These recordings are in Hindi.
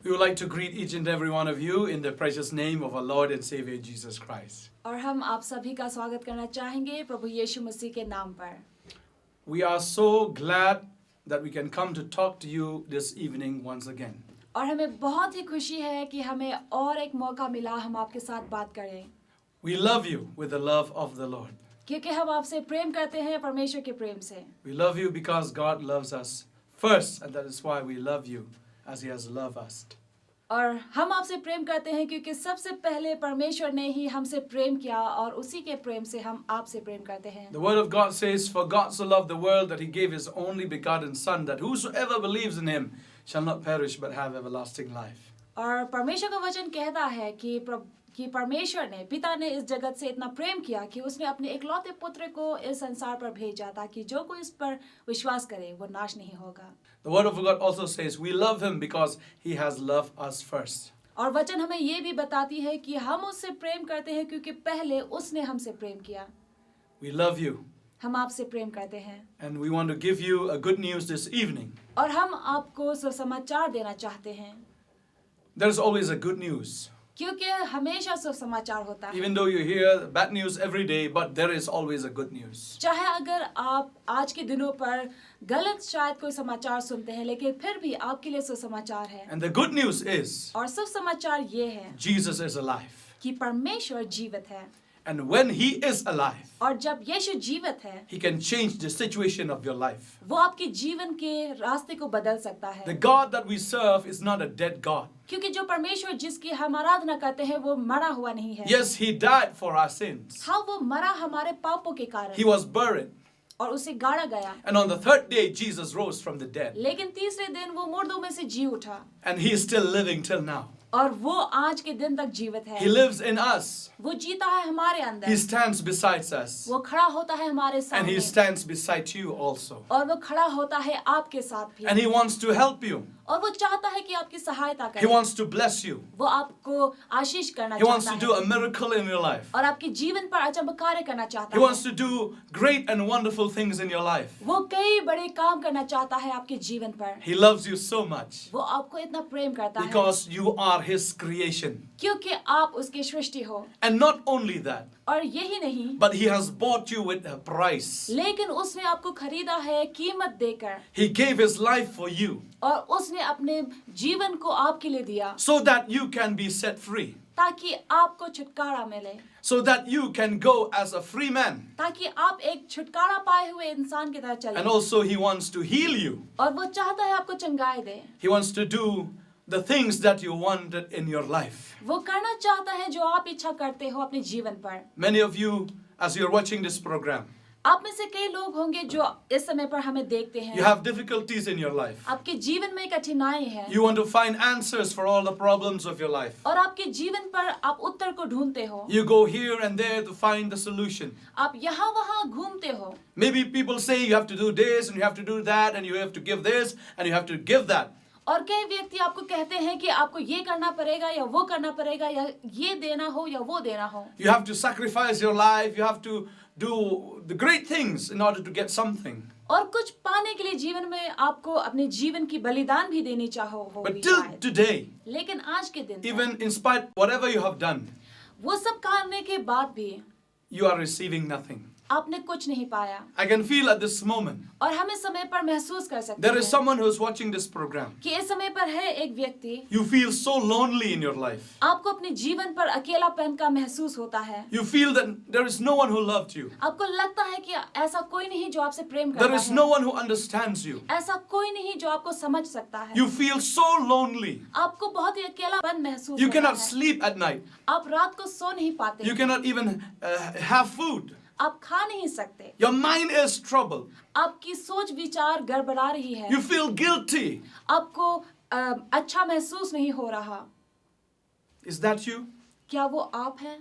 We would like to greet each and every one of you in the precious name of our Lord and Savior Jesus Christ. और हम आप सभी का स्वागत करना चाहेंगे प्रभु यीशु मसीह के नाम पर। We are so glad that we can come to talk to you this evening once again. और हमें बहुत ही खुशी है कि हमें और एक मौका मिला हम आपके साथ बात करें। We love you with the love of the Lord. क्योंकि हम आपसे प्रेम करते हैं परमेश्वर के प्रेम से। We love you because God loves us first, and that is why we love you as He has loved us. और हम आपसे प्रेम करते हैं क्योंकि सबसे पहले परमेश्वर ने ही हमसे प्रेम किया और उसी के प्रेम से हम आपसे प्रेम करते हैं। The word of God says, "For God so loved the world that He gave His only begotten Son, that whosoever believes in Him shall not perish but have everlasting life." और परमेश्वर का वचन कहता है कि परमेश्वर ने पिता ने इस जगत से इतना प्रेम किया कि उसने अपने इकलौते पुत्र को इस संसार पर भेजा ताकि जो कोई इस पर विश्वास करे वो नाश नहीं होगा। The word of God also says, "We love Him because He has loved us first." और वचन हमें ये भी बताती है कि हम उससे प्रेम करते हैं क्योंकि पहले उसने हमसे प्रेम किया। We love you, हम आपसे प्रेम करते हैं and we want to give you a good news this evening. और हम आपको सुसमाचार देना चाहते हैं There's always a good news. क्योंकि हमेशा सुसमाचार होता है। Even though you hear bad news every day, but there is always a good news. चाहे अगर आप आज के दिनों पर गलत शायद कोई समाचार सुनते हैं लेकिन फिर भी आपके लिए सुसमाचार है। And the good news is, और सुसमाचार ये है Jesus is alive. कि परमेश्वर जीवित है And when He is alive, और जब यीशु जीवित है He can change the situation of your life. वो आपके जीवन के रास्ते को बदल सकता The है God that we serve is not a dead God. क्योंकि जो परमेश्वर जिसकी हम आराधना करते हैं वो मरा हुआ नहीं है। Yes, He died for our sins. हाँ वो मरा हमारे पापों के कारण He was buried. और उसे गाड़ा गया And on the third day, Jesus rose from the dead. लेकिन तीसरे दिन वो मुर्दों में से जी उठा And He is still living till now. और वो आज के दिन तक जीवित है। He lives in us. वो जीता है हमारे He अंदर stands beside us. वो खड़ा होता है हमारे And He सामने stands beside you also. और वो खड़ा होता है आपके साथ भी And He wants to help you. और वो चाहता है कि आपकी सहायता He करे। wants to bless you. वो आपको आशीष करना He wants चाहता to do a है miracle in your life. और आपके जीवन पर अचंभ कार्य करना He चाहता wants है। to do great and wonderful things in your life. वो कई बड़े काम करना चाहता है आपके जीवन पर। He loves you so much वो आपको इतना प्रेम करता है because you are His creation. क्योंकि आप उसकी सृष्टि हो। And not only that, और यही नहीं but He has bought you with a price. लेकिन उसने आपको खरीदा है कीमत देकर He gave His life for you और उसने अपने जीवन को आपके लिए दिया so that you can be set free, ताकि आपको छुटकारा मिले, so that you can go as a free man. ताकि आप एक छुटकारा पाए हुए इंसान की तरह And चलें। also He wants to heal you. और वो चाहता है आपको चंगाई दे। He wants to do the things that you wanted in your life. वो करना चाहता है जो आप इच्छा करते हो अपने जीवन पर। Many of you, as you're watching this program, आप में से कई लोग होंगे जो इस समय पर हमें देखते you हैं। have difficulties in your life. आपके जीवन में कठिनाई है You want to find answers for all the problems of your life. और आपके जीवन पर आप उत्तर को ढूंढते हो। You go here and there to find the solution. आप यहाँ वहाँ घूमते हो। Maybe people say you have to do this and you have to do that and you have to give this and you have to give that. और कई व्यक्ति आपको कहते हैं कि आपको ये करना पड़ेगा या वो करना पड़ेगा या ये देना हो या वो देना हो। You have to sacrifice your life. You have to do the great things in order to get something. और कुछ पाने के लिए जीवन में आपको अपने जीवन की बलिदान भी देनी But होगी till शायद। today, लेकिन आज के दिन even in spite whatever you have done, वो सब करने के बाद भी you are receiving nothing. आपने कुछ नहीं पाया। I can feel at this moment और हम इस समय पर महसूस कर सकते there is हैं someone who is watching this program. कि इस समय पर है एक व्यक्ति You feel so lonely in your life. आपको अपने जीवन पर अकेलापन का महसूस होता है। You feel that there is no one who loved you. आपको लगता है कि ऐसा कोई नहीं जो आपसे प्रेम There करता is है। no one who understands you. ऐसा कोई नहीं जो आपको समझ सकता है। You feel so lonely. आपको बहुत ही अकेलापन महसूस You होता cannot है। sleep at night. आप रात को सो नहीं पाते। You cannot even have food. आप खा नहीं सकते। Your mind is troubled. आपकी सोच विचार गड़बड़ा रही है। You feel guilty. आपको अच्छा महसूस नहीं हो रहा। Is that you? क्या वो आप हैं?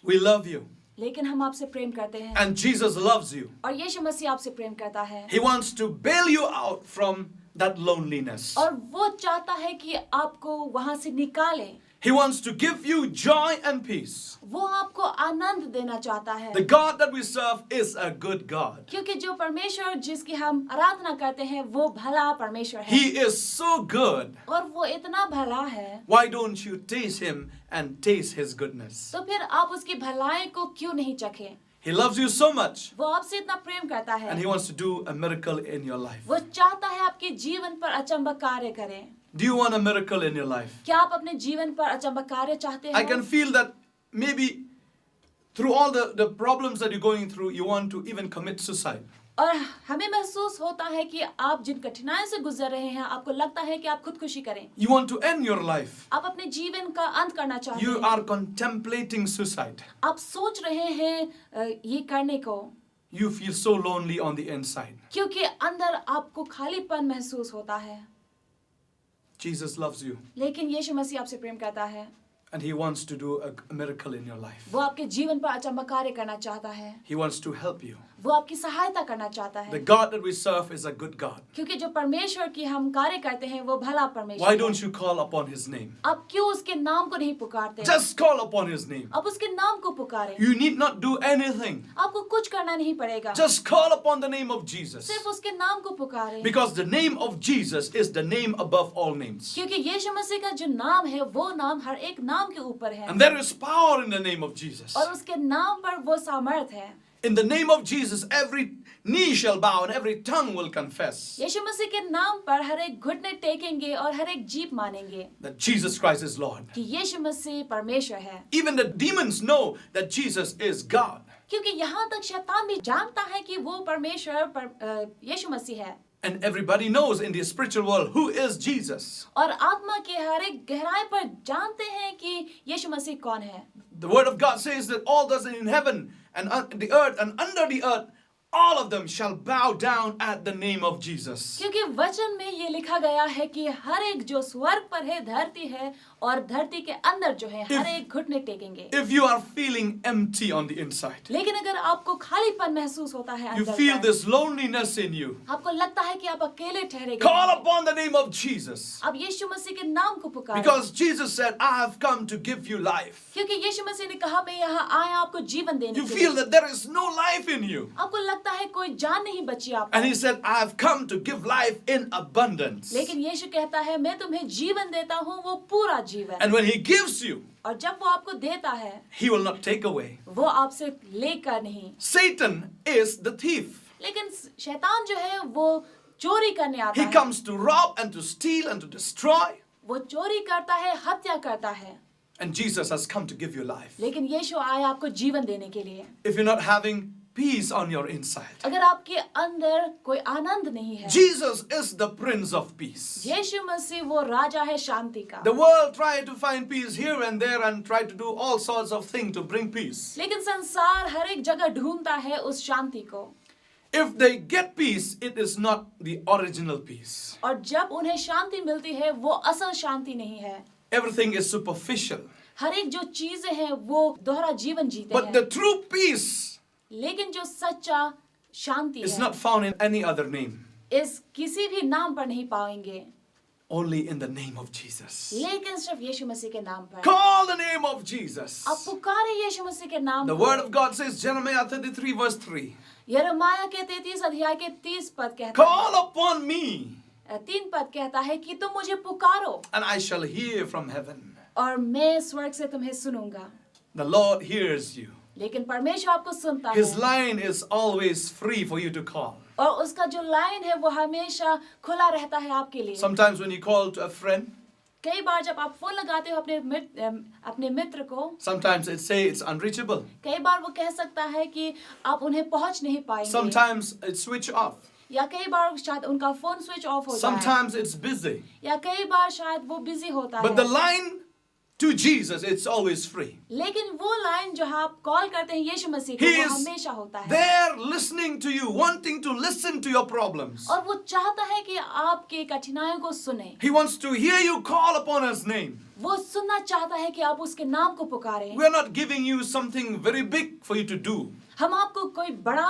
We love you. लेकिन हम आपसे प्रेम करते हैं And Jesus loves you. और यीशु मसीह आपसे प्रेम करता है। He wants to bail you out from that loneliness. और वो चाहता है कि आपको वहां से निकाले। He wants to give you joy and peace. वो आपको आनंद देना चाहता है। The God that we serve is a good God. क्योंकि जो परमेश्वर जिसकी हम आराधना करते हैं वो भला परमेश्वर है। He is so good. और वो इतना भला है। Why don't you taste him and taste his goodness? तो फिर आप उसकी भलाई को क्यों नहीं चखें? He loves you so much वो आपसे इतना प्रेम करता है। and he wants to do a miracle in your life. वो चाहता है आपके जीवन पर अचंभा कार्य करें। Do you want a miracle in your life? क्या आप अपने जीवन पर अचंभा कार्य चाहते I हो? can feel that maybe through all the problems that you're going through, you want to even commit suicide. और हमें महसूस होता है कि आप जिन कठिनाइयों से गुजर रहे हैं, आपको लगता है कि आप खुदकुशी करें। You want to end your life. आप अपने जीवन का अंत करना चाहते You हैं। are contemplating suicide. आप सोच रहे हैं ये करने को, You feel so lonely on the inside. क्योंकि अंदर आपको खालीपन महसूस होता है। Jesus loves you लेकिन यीशु मसीह आपसे प्रेम करता है। and he wants to do a miracle in your life. वो आपके जीवन पर अचंभा कार्य करना चाहता है। He wants to help you. वो आपकी सहायता करना चाहता The है। God that we serve is a good God. क्योंकि जो परमेश्वर की हम कार्य करते हैं वो भला परमेश्वर Why है। don't you call upon his name? आप क्यों उसके नाम को नहीं पुकारते? Just call upon his name. आप उसके नाम को पुकारें। You need not do anything. आपको कुछ करना नहीं पड़ेगा। Just call upon the name of Jesus. सिर्फ उसके नाम को पुकारें। Because the name of Jesus is the name above all names. क्योंकि यीशु मसीह का जो नाम है वो नाम हर एक नाम के ऊपर है। And there is power in the name of Jesus. और उसके नाम पर वो सामर्थ है। In the name of Jesus, every knee shall bow and every tongue will confess यीशु मसीह के नाम पर हर एक घुटने टेकेंगे और हर एक जीभ मानेंगे that Jesus Christ is Lord. कि यीशु मसीह परमेश्वर है। Even the demons know that Jesus is God. क्योंकि यहाँ तक शैतान भी जानता है कि वो परमेश्वर यीशु मसीह है। And everybody knows in the spiritual world who is Jesus. और आत्मा के हर एक गहराई पर जानते हैं कि यीशु मसीह कौन है। The word of God says that all those in heaven and the earth and under the earth, all of them shall bow down at the name of Jesus. क्योंकि वचन में ये लिखा गया है कि हर एक जो स्वर्ग पर है, धरती है और धरती के अंदर जो है हर एक घुटने टेकेंगे। If you are feeling empty on the inside, लेकिन अगर आपको खालीपन महसूस होता है you अंदर feel पर, this loneliness in you, आपको लगता है कि आप अकेले ठहरे गए call हैं, upon the name of Jesus. आप यीशु मसीह के नाम को पुकारें। Because Jesus said, I have come to give you life. क्योंकि यीशु मसीह ने कहा मैं यहाँ आया आपको जीवन देने You के feel लिए। that there is no life in you. आपको लगता है कोई जान नहीं बची आपको। And he said, I have come to give life in abundance. लेकिन यीशु कहता है मैं तुम्हें जीवन देता हूँ, वो पूरा जीवन। And when he gives you, और जब वो आपको देता है he will not take away. वो आपसे लेकर नहीं। Satan is the thief. लेकिन शैतान जो है वो चोरी करने आता He है। comes to rob and to steal and to destroy. वो चोरी करता है, हत्या करता है। And Jesus has come to give you life. लेकिन यीशु आया आपको जीवन देने के लिए। If you're not having peace on your inside, अगर आपके अंदर कोई आनंद नहीं है, Jesus is the Prince of Peace. यीशु मसीह वो राजा है शांति का। The world tried to find peace here and there and tried to do all sorts of things to bring peace. लेकिन संसार हर एक जगह ढूंढता है उस शांति को। If they get peace, it is not the original peace. और जब उन्हें शांति मिलती है वो असल शांति नहीं है। Everything is superficial. हर एक जो चीजें हैं वो दोहरा जीवन जीते But हैं। the true peace लेकिन जो सच्चा शांति is है not found in any other name, इस किसी भी नाम पर नहीं पाएंगे, only in the name of Jesus. लेकिन सिर्फ यीशु मसीह के नाम पर। Call the name of Jesus. आप पुकारे यीशु मसीह के नाम The को। word of God says, Jeremiah 33 verse 3, यिर्मयाह के 33 अध्याय के 30 पद कहता call upon me है, 3 पद कहता है कि तुम मुझे पुकारो and I shall hear from heaven. और मैं स्वर्ग से तुम्हें सुनूंगा। The Lord hears you. लेकिन परमेश्वर आपको सुनता His है line is always free for you to call. और उसका जो लाइन है वो हमेशा खुला रहता है आपके लिए। Sometimes when you call to a friend, कई बार जब आप फोन लगाते हो अपने मित्र को, sometimes it say it's unreachable. कई बार वो कह सकता है कि आप उन्हें पहुंच नहीं पाएंगे, Sometimes it's switch off. या कई बार शायद उनका फोन स्विच ऑफ हो जाए, Sometimes it's busy. या कई बार शायद वो बिजी होता But the है। line to Jesus, it's always free. लेकिन वो लाइन जो आप कॉल करते हैं यीशु मसीह को, He वो is हमेशा होता है there listening to you, wanting to listen to your problems. और वो चाहता है कि आपके कठिनाइयों को सुने। He wants to hear you call upon His name. वो सुनना चाहता है कि आप उसके नाम को पुकारें। We are not giving you something very big for you to do, हम आपको कोई बड़ा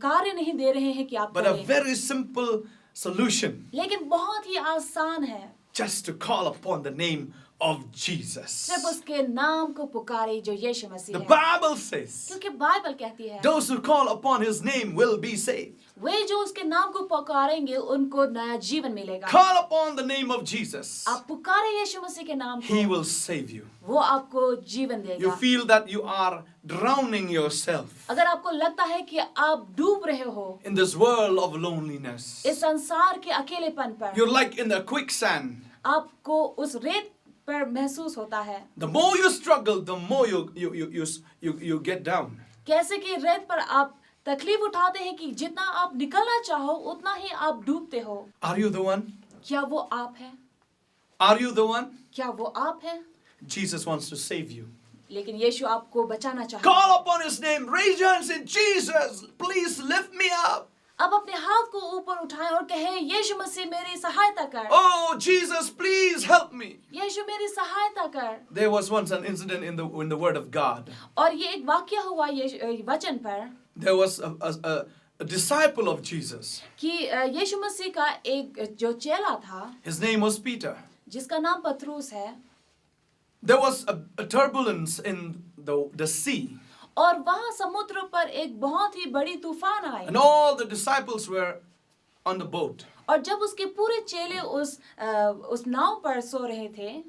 कार्य नहीं दे रहे हैं कि आप but a करें, very simple solution लेकिन बहुत ही आसान है just to call upon the name of Jesus. सिर्फ उसके नाम को पुकारे जो यीशु मसीह The है Bible says, क्योंकि बाइबल कहती है those who call upon his name will be saved. वे जो उसके नाम को पुकारेंगे उनको नया जीवन मिलेगा Call upon the name of Jesus. आप पुकारे यीशु मसीह के नाम He को will save you. वो आपको जीवन You देगा feel that you are drowning yourself अगर आपको लगता है कि आप डूब रहे हो in this world of loneliness. इस संसार के अकेलेपन पर You're like in the quicksand. आपको उस रेत पर महसूस होता है The more you struggle, the more you get down. कैसे कि रेत पर आप तकलीफ उठाते हैं कि जितना आप निकलना चाहो उतना ही आप डूबते हो Are you the one? क्या वो आप है Are you the one? क्या वो आप है Jesus wants to save you. लेकिन यीशु आपको बचाना चाहता है Call upon his name. Raise your hand and say, Jesus, please lift me up. अब अपने हाथ को ऊपर उठाएं और कहें यीशु मसीह मेरी सहायता कर Oh, Jesus, please help me. यीशु मेरी सहायता कर There was once an incident in the Word of God. और ये एक वाक्य हुआ वचन पर There was a disciple of Jesus. कि यीशु मसीह का एक जो चेला था His name was Peter. जिसका नाम पतरूस है There was a turbulence in the sea. और वहाँ समुद्र पर एक बहुत ही बड़ी तूफान आई And all the disciples were on the boat. और जब उसके पूरे चेले उस नाव पर सो रहे थे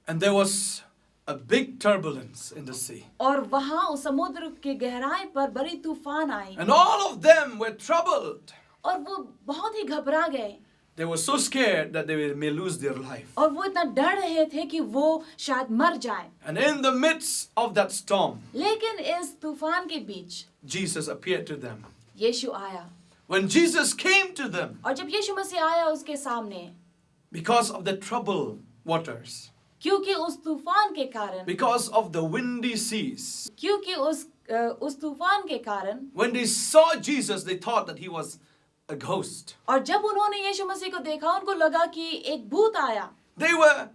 And there was a big turbulence in the sea. और वहाँ उस समुद्र के गहराई पर बड़ी तूफान आई And all of them were troubled. और वो बहुत ही घबरा गए They were so scared that they may lose their life. और वो इतना डर रहे थे कि वो शायद मर जाए And in the midst of that storm, लेकिन इस तूफान के बीच Jesus appeared to them. यीशु आया When Jesus came to them, और जब यीशु मसीह आया उसके सामने because of the troubled waters, क्योंकि उस तूफान के कारण because of the windy seas, क्योंकि उस तूफान के कारण when they saw Jesus, they thought that he was a ghost. और जब उन्होंने यीशु मसीह को देखा उनको लगा कि एक भूत आया They were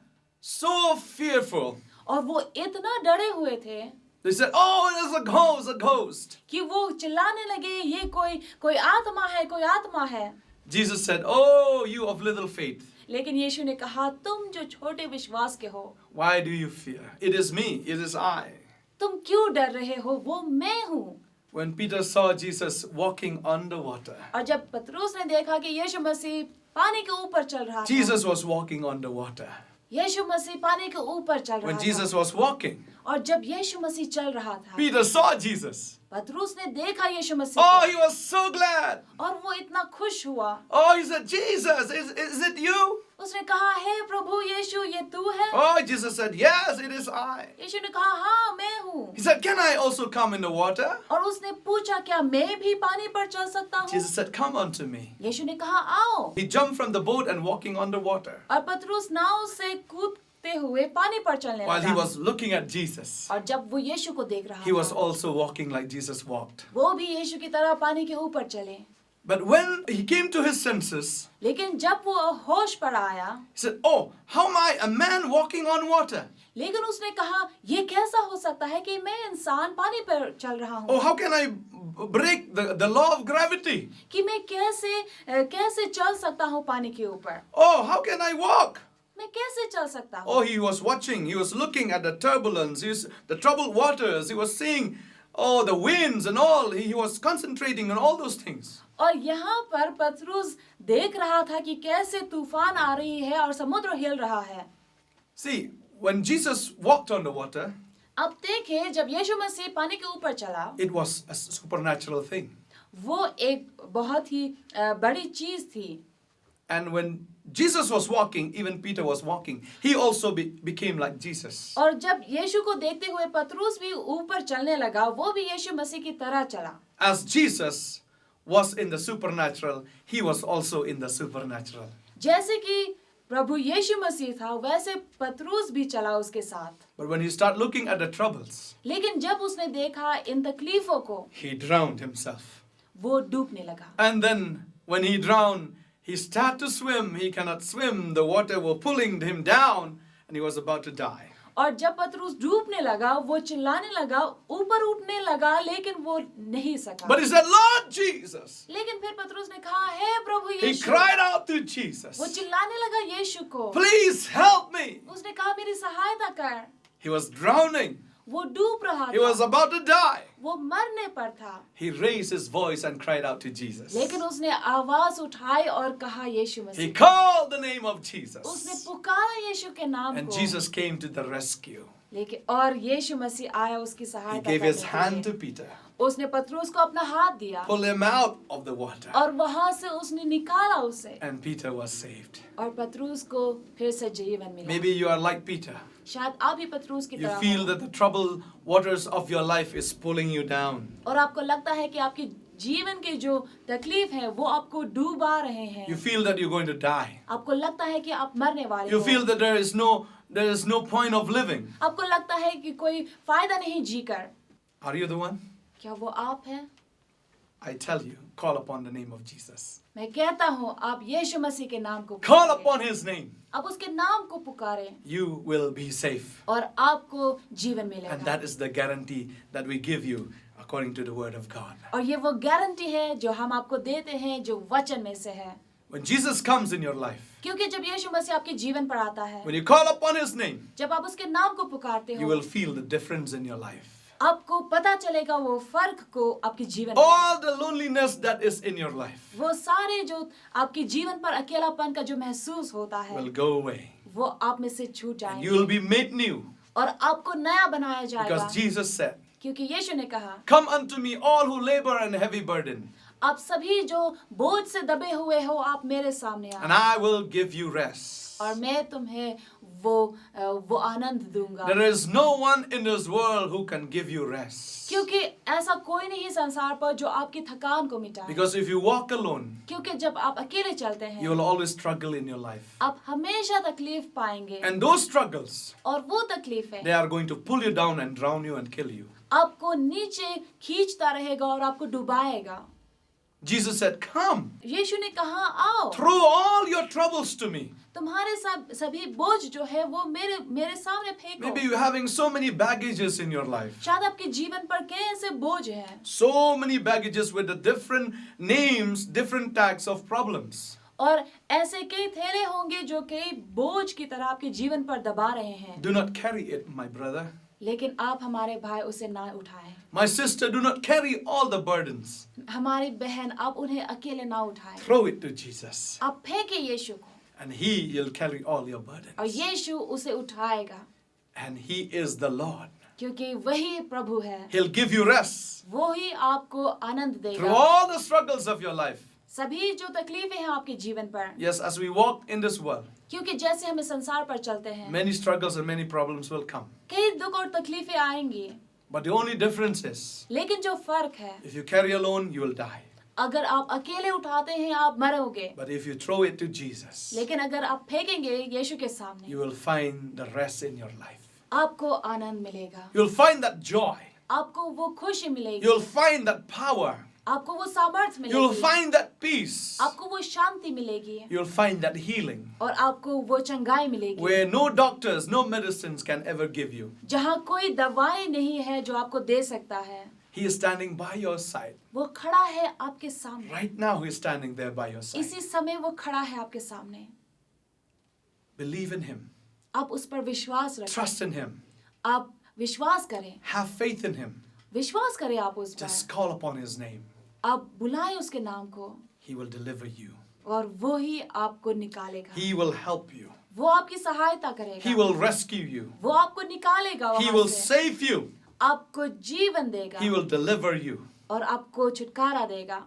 so fearful. और वो इतना डरे हुए थे They said, "Oh, it is a ghost." कि वो चिल्लाने लगे ये कोई आत्मा है Jesus said, "Oh, you of little faith, लेकिन यीशु ने कहा तुम जो छोटे विश्वास के हो why do you fear? It is me, it is I." तुम क्यों डर रहे हो वो मैं हूँ When Peter saw Jesus walking on the water, और जब पतरूस ने देखा कि यीशु मसीह पानी के ऊपर चल रहा था Jesus was walking on the water. यीशु मसीह पानी के ऊपर चल रहा When था Jesus was walking, और जब यीशु मसीह चल रहा था Peter saw Jesus. पतरूस ने देखा यीशु मसीह Oh, को he was so glad. और वो इतना खुश हुआ Oh, he said, "Jesus, is it you?" उसने कहा हे प्रभु यीशु ये तू है Oh, Jesus said, "Yes, it is I." यीशु ने कहा हाँ मैं हूँ He said, "Can I also come in the water?" और उसने पूछा क्या मैं भी पानी पर चल सकता हूँ Jesus said, "Come unto me." यीशु ने कहा आओ He jumped from the boat and walking on the water. और पतरूस नाव से कूदते हुए पानी पर चलने While he लगा was looking at Jesus, और जब वो यीशु को देख रहा he was था also walking like Jesus walked. वो भी यीशु की तरह पानी के ऊपर चले But when he came to his senses, लेकिन जब वो होश पर आया he said, "Oh, how am I, a man walking on water? लेकिन उसने कहा ये कैसा हो सकता है कि मैं इंसान पानी पर चल रहा Oh, हूँ how can I break the law of gravity? कि मैं कैसे चल सकता हूँ पानी के ऊपर Oh, how can I walk?" मैं कैसे चल सकता हूँ Oh, he was watching, he was looking at the turbulence, the troubled waters, he was seeing, oh, the winds and all. He was concentrating on all those things. और यहाँ पर पतरूस देख रहा था कि कैसे तूफान आ रही है और समुद्र हिल रहा है See, when Jesus walked on the water, अब देखें जब यीशु मसीह पानी के ऊपर चला it was a supernatural thing. वो एक बहुत ही बड़ी चीज थी And when Jesus was walking, even Peter was walking, he also became like Jesus. और जब यीशु को देखते हुए पतरूस भी ऊपर चलने लगा वो भी यीशु मसीह की तरह चला As Jesus was in the supernatural, he was also in the supernatural. जैसे कि प्रभु यीशु मसीह था वैसे पतरूस भी चला उसके साथ But when he started looking at the troubles, लेकिन जब उसने देखा इन तकलीफों को he drowned himself. वो डूबने लगा And then when he drowned, he started to swim. He cannot swim. The water was pulling him down and he was about to die. और जब पतरस डूबने लगा वो चिल्लाने लगा, ऊपर उठने लगा, लेकिन वो नहीं सका। But he said, Lord Jesus. लेकिन फिर पतरस ने कहा, हे प्रभु He Yeshu. cried out to Jesus. वो चिल्लाने लगा यीशु को, Please help me. उसने कहा मेरी सहायता कर। He was drowning. वो डूब रहा He was था, about to die. वो मरने पर था, He raised his voice and cried out to Jesus. लेकिन उसने आवाज उठाई और कहा यीशु He Masih. called the name of उसने Jesus. पुकारा यीशु के नाम And को, Jesus came to the rescue. लेकिन और यीशु मसीह आया उसकी He सहायता gave his करने hand के to लिए। Peter, उसने पतरस को अपना हाथ दिया pull him out of the water, और वहां से उसने निकाला उसे, and Peter was saved. और पतरस को फिर से जीवन मिला। Maybe you are like Peter. शायद आप भी पतरस की You तरह feel हो, that the troubled waters of your life is pulling you down. और आपको लगता है कि आपकी जीवन के जो तकलीफ है वो आपको डूबा रहे हैं। You feel that you're going to die. आपको लगता है कि आप मरने वाले You हो। feel that there is no point of living. आपको लगता है कि कोई फायदा नहीं जीकर। Are you the one? क्या वो आप हैं? I tell you, call upon the name of Jesus. मैं कहता हूँ आप यीशु मसीह के नाम को Call पुकारें। upon his name. आप उसके नाम को पुकारें You will be safe. और आपको जीवन And मिलेगा। that is the guarantee that we give you according to the word of God. और ये वो गारंटी है जो हम आपको देते हैं, जो वचन में से है। When Jesus comes in your life, क्योंकि जब यीशु मसीह आपके जीवन पर आता है, when you call upon his name, जब आप उसके नाम को पुकारते you हो, will feel the difference in your life. आपको पता चलेगा वो फर्क को आपके जीवन में। All the loneliness that is in your life वो सारे जो आपके जीवन पर अकेलापन का जो महसूस होता है will go away. वो आप में से छूट And जाएंगे you will be made new. और आपको नया बनाया जाएगा। Because Jesus said, क्योंकि यीशु ने कहा, Come unto me, all who labor and heavy burden, आप सभी जो बोझ से दबे हुए हो, आप मेरे सामने and आओ I will give you rest. और मैं तुम्हें वो आनंद दूंगा। There is no one in this world who can give you rest. क्योंकि ऐसा कोई नहीं संसार पर जो आपकी थकान को मिटाए। Because if you walk alone, क्योंकि जब आप अकेले चलते you हैं, will always struggle in your life. आप हमेशा तकलीफ पाएंगे And those struggles, और वो तकलीफें they are going to pull you down and drown you and kill you. आपको नीचे खींचता रहेगा और आपको डुबाएगा। Jesus said, Come, यीशु ने कहा, आओ throw all your troubles to me. तुम्हारे सभी बोझ जो है वो मेरे सामने फेंको। Maybe you're having so many baggages in your life. शायद आपके जीवन पर कैसे बोझ है, So many baggages with the different names, different tags of problems. और ऐसे कई थैले होंगे जो कई बोझ की तरह आपके जीवन पर दबा रहे हैं। Do not carry it, my brother. लेकिन आप हमारे भाई उसे ना उठाएं। My sister, do not carry all the burdens. हमारी बहन, आप उन्हें अकेले ना उठाएं। Throw it to Jesus. आप फेंके यीशु को And He'll carry all your और burdens. यीशु उसे उठाएगा, And He is the Lord. क्योंकि वही प्रभु है। He'll give you rest वो ही आपको आनंद through देगा। all the struggles of your life. सभी जो तकलीफें हैं आपके जीवन पर, Yes, as we walk in this world, क्योंकि जैसे हम इस संसार पर चलते हैं, many struggles and many problems will come. कई दुख और तकलीफें आएंगी, But the only difference is, लेकिन जो फर्क है, if you carry alone, you will die. अगर आप अकेले उठाते हैं आप मरोगे, But if you throw it to Jesus, लेकिन अगर आप फेंकेंगे यीशु के सामने, you will find the rest in your life. आपको आनंद मिलेगा, You'll find that joy. आपको वो खुशी मिलेगी, You'll find that power. आपको वो सामर्थ्य You'll मिलेगी, find that peace. आपको वो शांति मिलेगी You'll find that healing और आपको वो चंगाई मिलेगी, where no doctors, no medicines can ever give you. जहाँ कोई दवाई नहीं है जो आपको दे सकता है। He is standing by your side. वो खड़ा है आपके सामने, Right now, He is standing there by your side. इसी समय वो खड़ा है आपके सामने। Believe in Him. आप उस पर विश्वास रखें, Trust in Him. आप विश्वास करें, Have faith in Him. विश्वास करें आप उस Just पर, call upon His name. आप बुलाएं उसके नाम को He will deliver you. और वो ही आपको निकालेगा, He will help you. वो आपकी सहायता करेगा, He will rescue you. वो आपको निकालेगा He वहां will से, save you. आपको जीवन देगा He will deliver you और आपको छुटकारा देगा,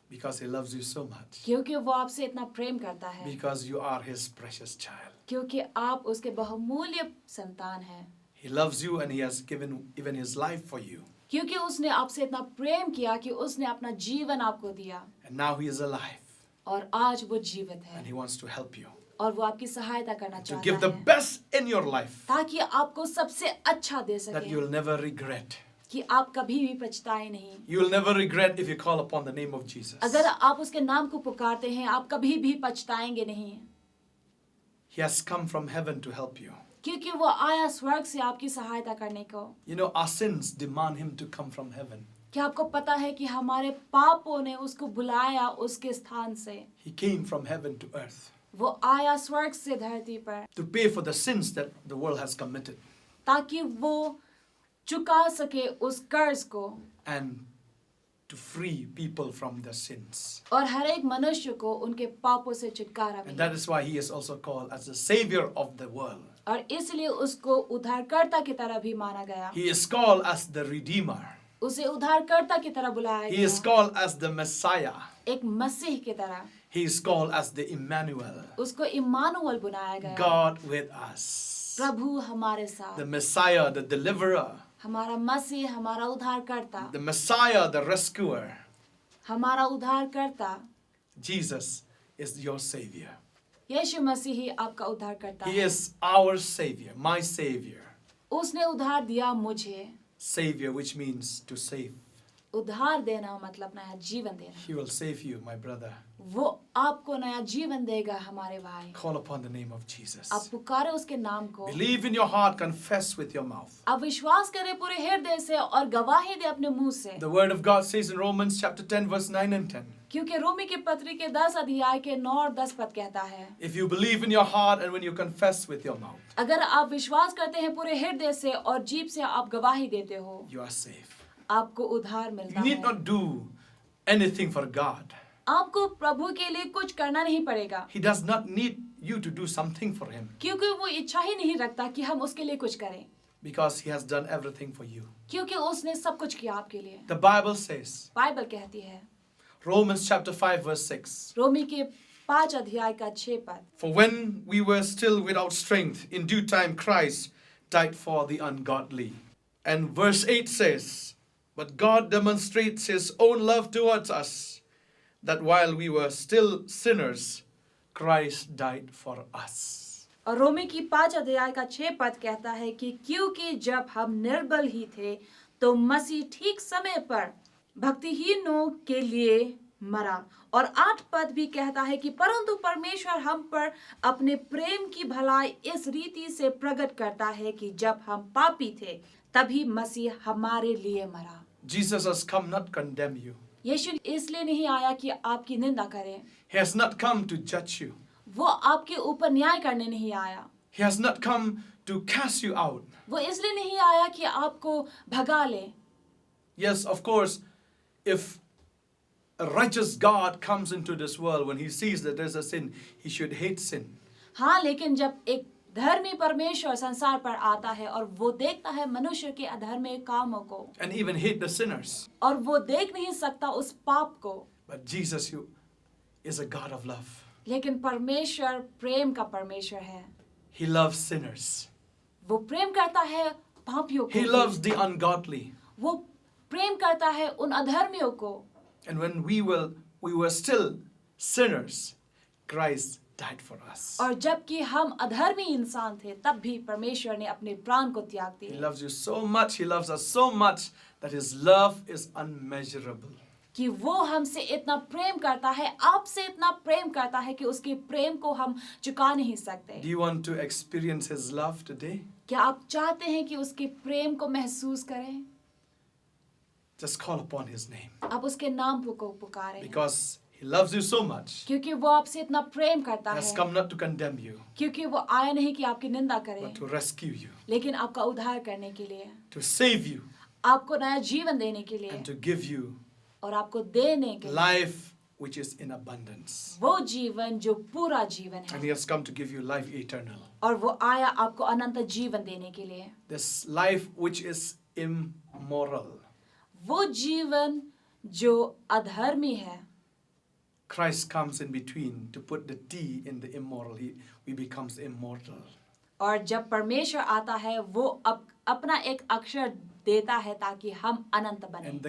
because He loves you so much. क्योंकि वो आपसे इतना प्रेम करता है, Because you are His precious child. क्योंकि आप उसके बहुमूल्य संतान हैं, He loves you and He has given even His life for you. क्योंकि उसने आपसे इतना प्रेम किया कि उसने अपना जीवन आपको दिया And now He is alive और आज वो जीवित है and He wants to help you. और वो आपकी सहायता करना To give the चाहता है best in your life ताकि आपको सबसे अच्छा दे that सके, you will never regret. कि आप कभी भी पछताए नहीं। You will never regret if you call upon the name of Jesus. अगर आप उसके नाम को पुकारते हैं आप कभी भी पछताएंगे नहीं, He has come from heaven to help you. क्योंकि वो आया स्वर्ग से आपकी सहायता करने को। You know, our sins demand him to come from heaven. क्या आपको पता है कि हमारे पापों ने उसको बुलाया उसके स्थान से? He came from heaven to earth वो आया स्वर्ग से धरती पर to pay for the sins that the world has committed ताकि वो चुका सके उस कर्ज को and to free people from their sins. और हर एक मनुष्य को उनके पापों से छुटकारा And मिले। that is why he is also called as the savior of the world. और इसलिए उसको उद्धारकर्ता की तरह भी माना गया। He is called as the redeemer. उसे उद्धारकर्ता की तरह बुलाया He is गया, called as the Messiah. एक मसीह की तरह। He is called as the Emmanuel, उसको इम्मानुएल बुलाया गया, God with us. प्रभु हमारे साथ। The Messiah, the deliverer. हमारा मसीह, हमारा उद्धारकर्ता, The Messiah, the rescuer. हमारा उद्धारकर्ता। Jesus is your savior. यीशु मसीह ही आपका उद्धारकर्ता He है। is our savior, my savior. उसने उद्धार दिया मुझे। Savior, which means to save. उद्धार देना मतलब नया जीवन देना। He will save you, my brother. वो आपको नया जीवन देगा हमारे भाई। Call upon the name of Jesus. आप पुकारे उसके नाम को। Believe in your heart, confess with your mouth. आप विश्वास करें पूरे हृदय से और गवाही दे अपने मुंह से। The word of God says in Romans chapter 10 verse 9 and 10. क्योंकि रोमी की पत्री के 10 अध्याय के 9 और 10 पद कहता है, If you believe in your heart and when you confess with your mouth, अगर आप विश्वास करते हैं पूरे हृदय से और जीभ से आप गवाही देते हो, you are safe. आपको उद्धार मिलता You need है। not do anything for God. आपको प्रभु के लिए कुछ करना नहीं पड़ेगा, He does not need you to do something for him क्योंकि वो इच्छा ही नहीं रखता कि हम उसके लिए कुछ करें, because he has done everything for you. क्योंकि उसने सब कुछ किया आपके लिए। The Bible says, बाइबल कहती है, Romans chapter 5 verse 6. रोमी के 5 अध्याय का 6 पद, For when we were still without strength, in due time Christ died for the ungodly. And verse 8 says, But God demonstrates his own love towards us, that while we were still sinners, Christ died for us. और रोमी की 5 अध्याय का 6 पद कहता है कि क्योंकि जब हम निर्बल ही थे तो मसीह ठीक समय पर भक्तिहीनों के लिए मरा। और 8 पद भी कहता है कि परंतु परमेश्वर हम पर अपने प्रेम की भलाई इस रीति से प्रकट करता है कि जब हम पापी थे तभी मसीह हमारे लिए मरा। Jesus has come not condemn you. यीशु इसलिए नहीं आया कि आपकी निंदा करे, He has not come to judge you. वो आपके ऊपर न्याय करने नहीं आया, He has not come to cast you out. वो इसलिए नहीं आया कि आपको भगा ले। Yes, of course, if a righteous God comes into this world, when he sees that there's a sin, he should hate sin. हाँ, लेकिन जब एक धर्मी परमेश्वर संसार पर आता है और वो देखता है मनुष्य के अधर्मी कामों को, And even hate the sinners. और वो देख नहीं सकता उस पाप को, But Jesus is a God of love. लेकिन परमेश्वर प्रेम का परमेश्वर है। He loves sinners. वो प्रेम करता है पापियों He को, loves the ungodly. वो प्रेम करता है उन अधर्मियों को। And when we were still sinners, Christ died for us. और जबकि हम अधर्मी इंसान थे तब भी परमेश्वर ने अपने प्राण को त्याग He दिया loves you so much, he loves us so much that his love is unmeasurable. कि वो हमसे इतना प्रेम करता है, आपसे इतना प्रेम करता है कि उसके प्रेम को हम चुका नहीं सकते। Do you want to experience his love today? क्या आप चाहते हैं कि उसके प्रेम को महसूस करें? Just call upon his name. आप उसके नाम को पुकारें, Because he loves you so much. क्योंकि वो आपसे इतना प्रेम करता He has है, come not to condemn you, क्योंकि वो आया नहीं कि आपकी निंदा करे, but to rescue you, लेकिन आपका उद्धार करने के लिए, to save you, आपको नया जीवन देने के लिए and to give you और आपको देने के लिए life which is in abundance. वो जीवन जो पूरा जीवन And है। he has come to give you life eternal. और वो आया आपको अनंत जीवन देने के लिए, This life which is immoral. वो जीवन जो अधर्मी है। Christ comes in between to put the T in the immoral. We becomes immortal. और जब परमेश्वर आता है वो अपना एक अक्षर देता है ताकि हम अनंत बने। And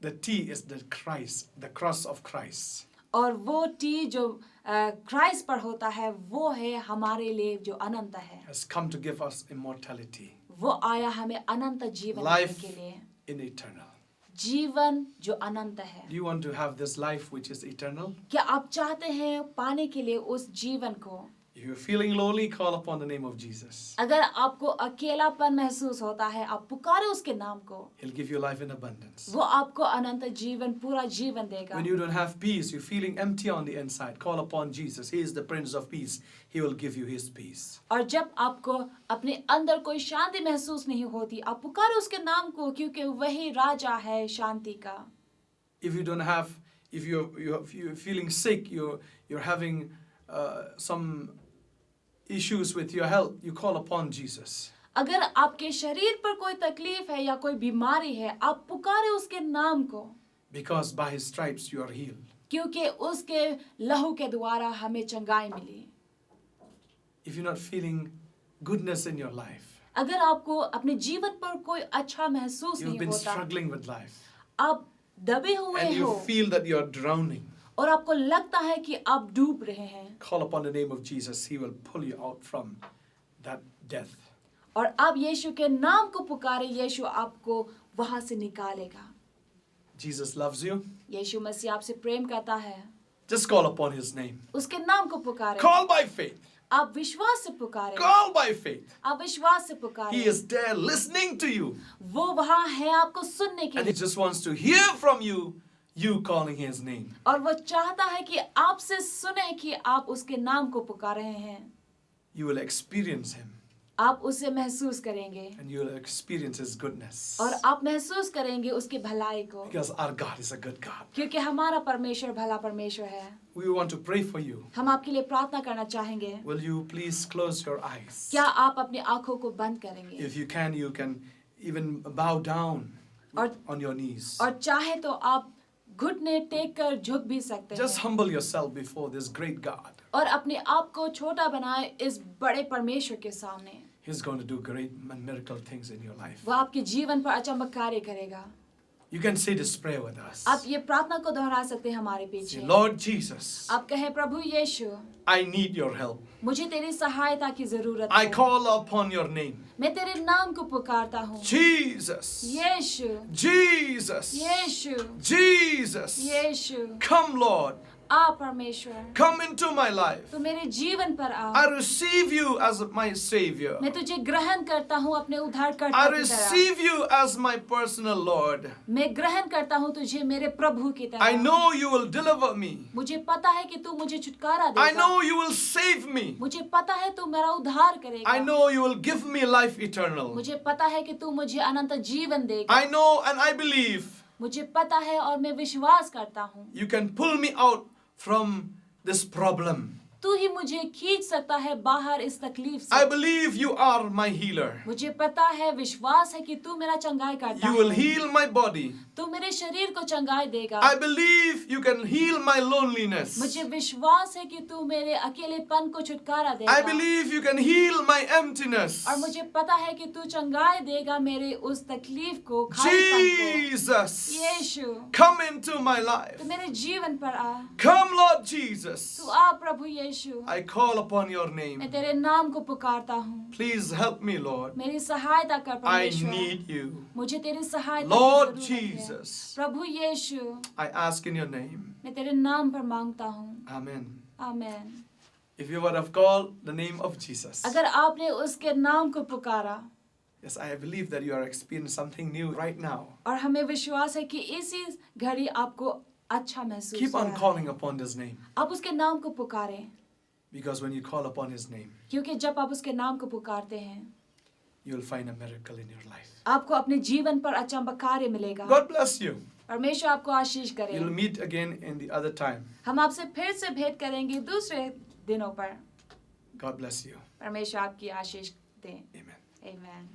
the T is the Christ, the cross of Christ. और वो टी जो क्राइस्ट पर होता है वो है हमारे लिए जो अनंत है। Has come to give us immortality. वो आया हमें अनंत जीवन देने Life के लिए, in eternal. जीवन जो अनंत है। Do you want to have this life which is eternal? क्या आप चाहते हैं पाने के लिए उस जीवन को? If you're feeling lonely, call upon the name of Jesus. अगर आपको अकेलापन महसूस होता है, आप पुकारे उसके नाम को, He'll give you life in abundance. वो आपको अनंत जीवन, पूरा जीवन देगा। When you don't have peace, you're feeling empty on the inside, call upon Jesus. He is the Prince of Peace. He will give you His peace. और जब आपको अपने अंदर कोई शांति महसूस नहीं होती, आप पुकारे उसके नाम को, क्योंकि वही राजा है शांति का। If you don't have, if you're feeling sick, you're having some issues with your health, you call upon Jesus. अगर आपके शरीर पर कोई तकलीफ है या कोई बीमारी है, आप पुकारे उसके नाम को, Because by His stripes you are healed. क्योंकि उसके लहू के द्वारा हमें चंगाई मिली। If you're not feeling goodness in your life, अगर आपको अपने जीवन पर कोई अच्छा महसूस you've नहीं been होता, struggling with life, आप दबे हुए and you हो feel that you're drowning, और आपको लगता है कि आप डूब रहे हैं, call upon the name of Jesus. He will pull you out from that death. और आप यीशु के नाम को पुकारे, यीशु आपको वहां से निकालेगा। Jesus loves you. यीशु मसीह आपसे प्रेम करता है, Just call upon His name. उसके नाम को पुकारे। Call by faith. आप विश्वास से पुकारे, Call by faith. आप विश्वास से He पुकारे। is there listening to you. वो वहां है आपको सुनने के And He लिए, just wants to hear from you, you calling His name. और वो चाहता है कि आपसे सुने कि आप उसके नाम को पुकार रहे हैं। You will experience Him, आप उसे महसूस करेंगे and you will experience His goodness. और आप महसूस करेंगे उसके भलाई को, Because our God is a good God. क्योंकि हमारा परमेश्वर भला परमेश्वर है। We want to pray for you. हम आपके लिए प्रार्थना करना चाहेंगे। Will you please close your eyes? क्या आप अपनी आंखों को बंद करेंगे? If you can even bow down और on your knees. और चाहे तो आप घुटने टेक कर झुक भी सकते Just हैं humble yourself before this great God. और अपने आप को छोटा बनाए इस बड़े परमेश्वर के सामने। He's going to do great and miracle things in your life. वो आपके जीवन पर अचंभक कार्य करेगा। You can say this prayer with us. आप ये प्रार्थना को दोहरा सकते हैं हमारे Say, पीछे। Lord Jesus, आप कहें, प्रभु यीशु, I need your help. मुझे तेरी सहायता की जरूरत I है। call upon your name. मैं तेरे नाम को पुकारता हूँ। Jesus. यीशु, Jesus. यीशु, Jesus. यीशु, Come, Lord. आ परमेश्वर, Come into my life. तू मेरे जीवन पर आ। I receive you as my Savior. मैं तुझे ग्रहण करता हूँ अपने उद्धारकर्ता I की तरह। receive you as my personal Lord. मैं ग्रहण करता हूँ तुझे मेरे प्रभु की तरह। I know you will deliver me. मुझे पता है कि तू मुझे छुटकारा I देगा। know you will save me. मुझे पता है तू मेरा उद्धार करेगा। I know you will give me life eternal. मुझे पता है कि तू मुझे अनंत जीवन देगा। I know and I believe मुझे पता है और मैं विश्वास करता हूँ you can pull me out from this problem. तू ही मुझे खींच सकता है बाहर इस तकलीफ I से। believe you are my healer. मुझे पता है, विश्वास है कि तू मेरा चंगाई करता You will है। heal my body. तू मेरे शरीर को चंगाई देगा। I believe you can heal my loneliness. मुझे विश्वास है कि तू मेरे अकेलेपन को छुटकारा देगा। I believe you can heal my emptiness. और मुझे पता है कि तू चंगाई देगा मेरे उस तकलीफ को, खालीपन Jesus, को। यीशु, come into my तू life. मेरे जीवन पर आ। Come, Lord Jesus. तू आ प्रभु यीशु। I call upon your मैं name. तेरे नाम को पुकारता हूँ। Please help me, Lord. मेरी सहायता कर I परमेश्वर। need you. मुझे तेरी सहायता Lord की जरूरत है। Jesus, Prabhu Yeshu, I ask in your name. मैं तेरे नाम पर मांगता हूँ। Amen. Amen. If you would have called the name of Jesus, अगर आपने उसके नाम को पुकारा, yes, I believe that you are experiencing something new right now. और हमें विश्वास है कि इसी घड़ी आपको अच्छा महसूस Keep हो on रहा है। calling upon His name, आप उसके नाम को पुकारें, because when you call upon His name, क्योंकि जब आप उसके नाम को पुकारते हैं, you will find a miracle in your life. आपको अपने जीवन पर अचंभा कार्य मिलेगा। God bless you. परमेश्वर आपको आशीष करे। We'll meet again in the other time. हम आपसे फिर से भेंट करेंगे दूसरे दिनों पर। God bless you. परमेश्वर आपकी आशीष दें। Amen. आमेन।